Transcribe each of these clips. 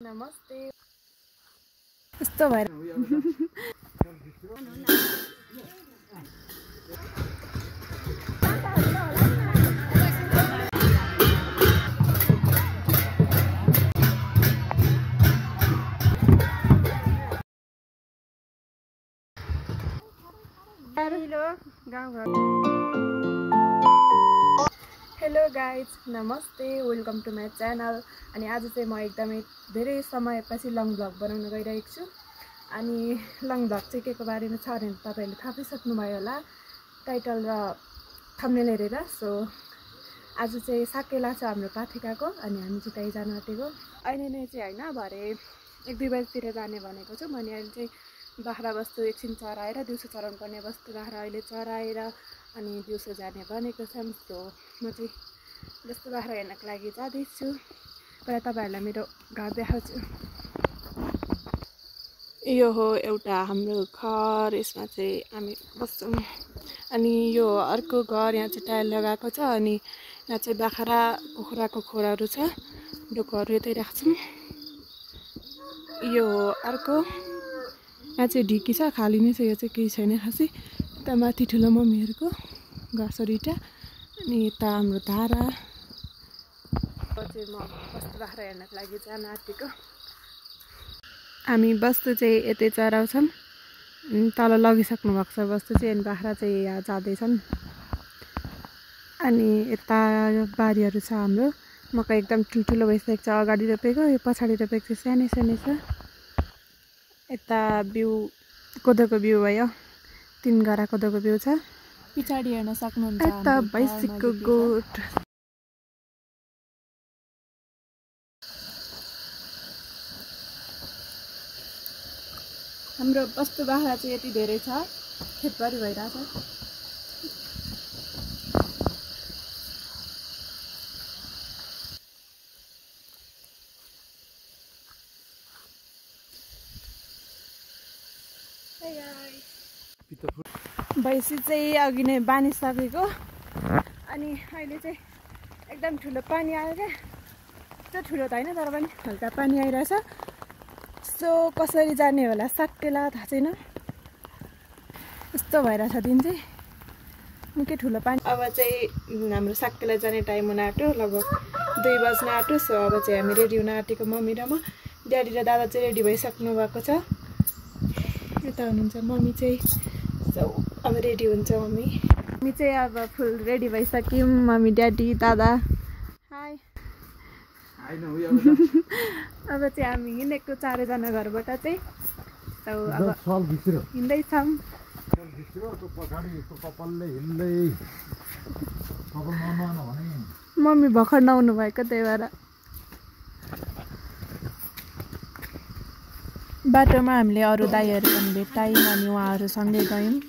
नमस्ते यस्तो भएर हेलो गाइज नमस्ते वेलकम टु माई च्यानल। अनि आज चाहिँ म एकदमै धेरै समयपछि लङ भ्लग बनाउन गइरहेको छु। अनि लङ भ्लग चाहिँ के को बारेमा छ भने तपाईहरुले थाहा पाइसक्नुभयो होला टाइटल र थम्बनेल हेरेर। सो आज चाहिँ साकेला छ हाम्रो पाथिकाको अनि हामी चाहिँ त्यही जान आँटेको अहिले नै चाहिँ हैन भरे 1-2 बजेतिर जाने भनेको छु। अनि अहिले चाहिँ बाख्रा बस्तु एकछिन चराएर दिउँसो चराउनु पर्ने बस्तु बाख्रा अहिले चराएर अनि दिउँसो जाने भनेको छौँ। सो म चाहिँ जस्तो बाख्रा हेर्नको लागि जाँदैछु। पहिला तपाईहरुलाई मेरो घर देखाउँछु। यो हो एउटा हाम्रो घर, यसमा चाहिँ हामी बस्छौँ। अनि यो अर्को घर, यहाँ चाहिँ टाइल लगाएको छ अनि यहाँ चाहिँ बाख्रा कुखुराको खोरहरू छ, डोकोहरू यतै राख्छौँ। यो हो अर्को, यहाँ चाहिँ ढिकी छ, खाली नै छ, यो चाहिँ केही छैन खासै। यता माथि ठुलो मम्मीहरूको घरसरीटा अनि यता हाम्रो धारा चाहिँ म बस्तु बाख्रा हेर्नको लागि जान आँटेको। हामी बस्तु चाहिँ यतै चराउँछौँ, तल लगिसक्नु भएको छ बस्तु चाहिँ। अनि बाख्रा चाहिँ यहाँ जाँदैछन्। अनि यता बारीहरू छ हाम्रो, मकै एकदम ठुल्ठुलो भइसकेको छ, अगाडि रोपेको, यो पछाडि रोपेको चाहिँ सानै सानै छ। यता बिउ कोदोको बिउ भयो, 3 गरा कोदोको बिउ छ, पछाडि हेर्न सक्नुहुन्छ। यता भैँसीको गोठ, हाम्रो बस्तु बाख्रा चाहिँ यति धेरै छ, खेतभरि भइरहेछ। भैँसी चाहिँ अघि नै बानिसकेको अनि अहिले चाहिँ एकदम ठुलो पानी आयो क्या। त्यो ठुलो त होइन तर पनि हल्का पानी आइरहेछ। सो कसरी जाने होला साकेला थाहा छैन, यस्तो भइरहेछ दिन चाहिँ निकै ठुलो पानी। अब चाहिँ हाम्रो साकेला जाने टाइम हुन आँट्यो, लगभग 2 बज्न आँट्यो। सो अब चाहिँ हामी रेडी हुन आँटेको, मम्मी र म। ड्याडी र दादा चाहिँ रेडी भइसक्नु भएको छ, यता हुनुहुन्छ मम्मी चाहिँ। सो अब रेडी हुन्छ मम्मी। हामी चाहिँ अब फुल रेडी भइसक्यौँ, मम्मी ड्याडी दादा। हाई अब चाहिँ हामी हिँडेको 4 जना घरबाट चाहिँ। अब हिँड्दैछौँ। मम्मी भर्खर नआउनु भएको, त्यही भएर बाटोमा हामीले अरू दाइहरू पनि भेटायौँ अनि उहाँहरूसँगै गयौँ।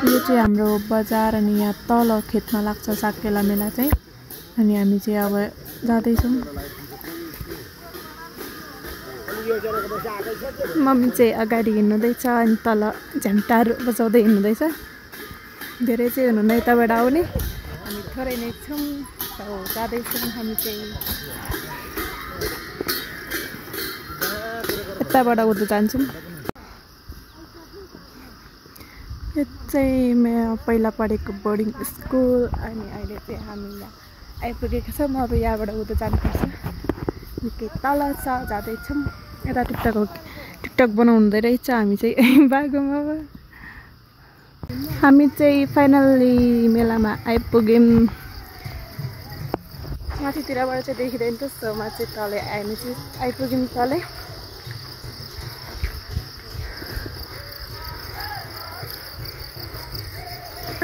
यो चाहिँ हाम्रो बजार अनि यहाँ तल खेतमा लाग्छ साकेला मेला चाहिँ। अनि हामी चाहिँ अब जाँदैछौँ। मम्मी चाहिँ अगाडि हिँड्नुहुँदैछ अनि तल झ्याम्टाहरू बजाउँदै हिँड्नुहुँदैछ। धेरै चाहिँ हुनुहुन्न यताबाट आउने, हामी थोरै नै छौँ। जाँदैछौँ हामी चाहिँ यताबाट उता जान्छौँ। यो चाहिँ म पहिला पढेको बोर्डिङ स्कुल अनि अहिले चाहिँ हामी यहाँ आइपुगेको छौँ। अब यहाँबाट उता जानुपर्छ, निकै तल छ, जाँदैछौँ। यता टिकटक बनाउनु हुँदै रहेछ, हामी चाहिँ बागोमा। हामी चाहिँ फाइनल्ली मेलामा आइपुग्यौँ। माथितिरबाट चाहिँ देखिँदैन त, सो माथि तलै हामी चाहिँ आइपुग्यौँ तलै।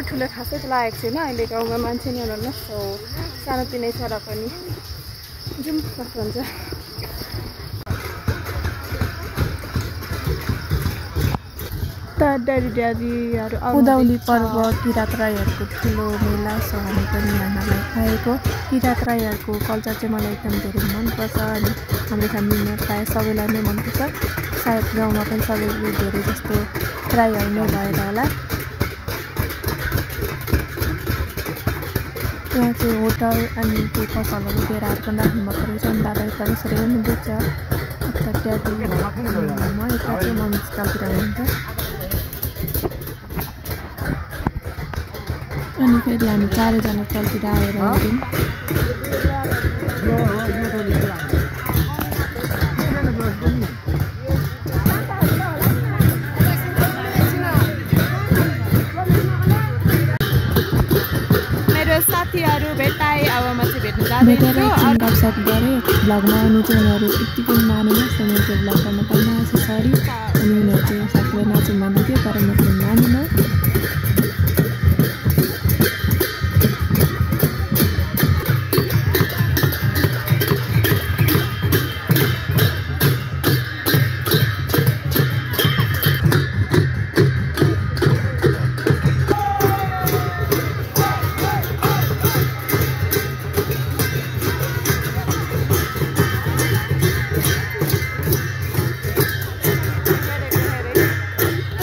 ठुलो खासै लागेको छैन अहिले, गाउँमा मान्छे नि हुनुहुन्न। सो सानोतिनै छ र पनि जाउँ कस्तो हुन्छ। यता ड्याडीहरू उधौली पर्व किरात राईहरूको ठुलो मेला छ हामी पनि यहाँलाई आएको। किरात राईहरूको कल्चर चाहिँ मलाई एकदम धेरै मनपर्छ अनि हाम्रो फ्यामिलीमा प्रायः सबैलाई नै मनपर्छ। सायद गाउँमा पनि सबैले धेरै जस्तो राईहरू नै भएर होला। यहाँ चाहिँ होटल अनि त्यो पसलहरू बेराहरू पनि राख्नुभएको रहेछ। अनि दादा यता बसेर पनि देख्छ। यता ड्याडी म यता चाहिँ मम्मीतिर हुनुहुन्छ। अनि फेरि हामी चारैजना चलतिर आएर हेऱ्यौँ। मेरो साथीहरू भेटाएँ। अब म चाहिँ भेट्न जाँदैछु। गफसप गरेँ। भ्लगमा आउनु चाहिँ उनीहरू यति पनि मानेन। सो मैले त्यो भ्लग गर्न पाइनँ। सरी। अनि उनीहरू चाहिँ साथीलाई नाचौँ भन्दै थियो तर म चाहिँ मानिनँ।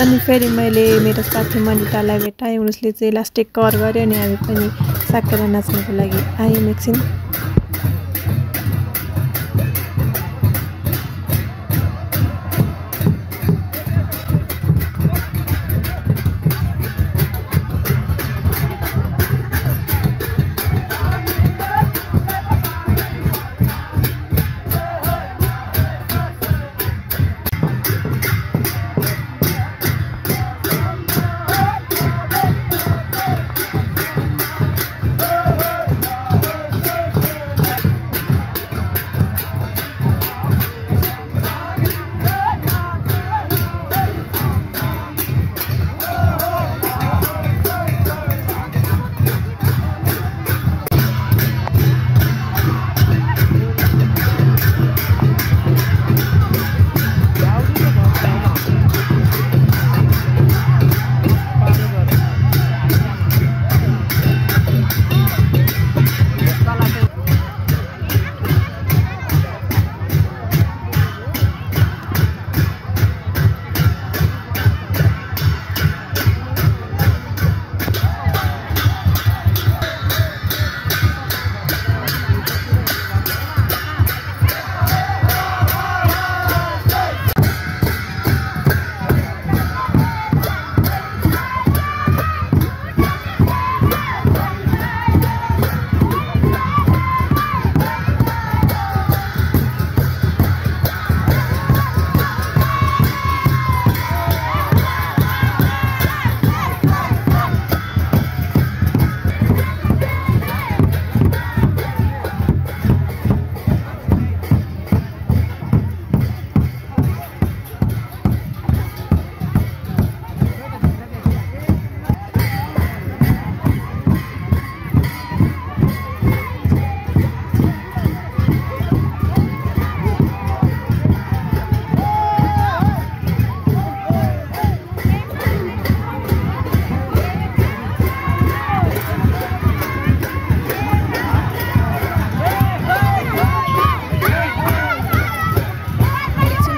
अनि फेरि मैले मेरो साथी मनितालाई भेटाएँ। उसले चाहिँ लास्ट कभर गर्यो अनि हामी पनि साकेला नाच्नको लागि आयौँ एकछिन।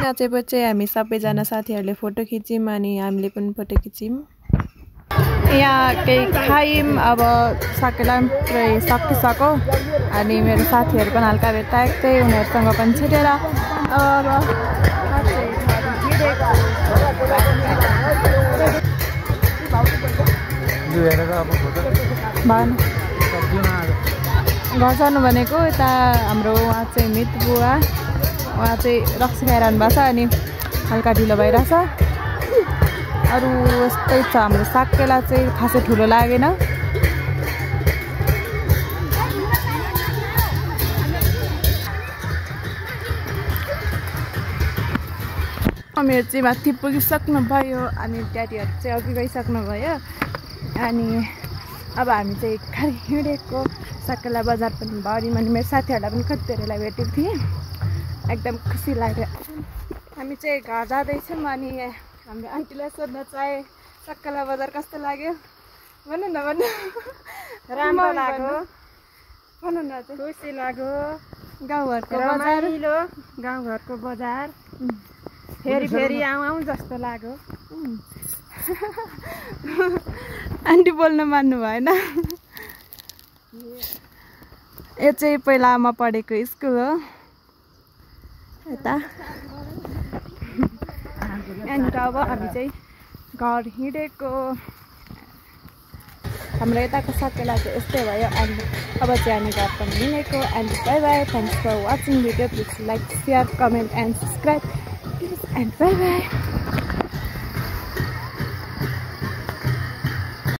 नाचेपछि हामी सबैजना साथीहरूले फोटो खिच्यौँ अनि हामीले पनि फोटो खिच्यौँ। यहाँ केही खायौँ। अब साकेला पुरै सकिसक्यो अनि मेरो साथीहरू पनि हल्का भेटाएको थिएँ। उनीहरूसँग पनि छिटेर अब घर जानु भनेको यता हाम्रो उहाँ चाहिँ मित बुवा उहाँ चाहिँ रक्सी खाइरहनु भएको छ अनि हल्का ढिलो भइरहेछ। अरू यस्तै छ। हाम्रो साकेला चाहिँ खासै ठुलो लागेन। मेरो चाहिँ माथि पुगिसक्नु भयो अनि ड्याडीहरू चाहिँ अघि गइसक्नु भयो अनि अब हामी चाहिँ खालि हिँडेको साकेला बजार पनि भर्यौँ अनि मेरो साथीहरूलाई पनि कति धेरैलाई भेटेको थिएँ। एकदम खुसी लाग्यो। हामी चाहिँ घर जाँदैछौँ अनि हाम्रो आन्टीलाई सोध्न चाहे सक्कला बजार कस्तो लाग्यो भन्नु न भन्नु राम्रो लाग्यो भन्नु न चाहिँ खुसी लाग्यो गाउँघरको बजार रमाइलो गाउँघरको बजार फेरि फेरि आउँ जस्तो लाग्यो आन्टी बोल्न मान्नु भएन यो चाहिँ पहिला म पढेको स्कुल हो यता अनि अब हामी चाहिँ घर हिँडेको हाम्रो यताको सकेला चाहिँ यस्तै भयो एन्ड अब चाहिँ हामी घर पनि हिँडेको and bye bye thanks for watching video please like share comment and subscribe and bye by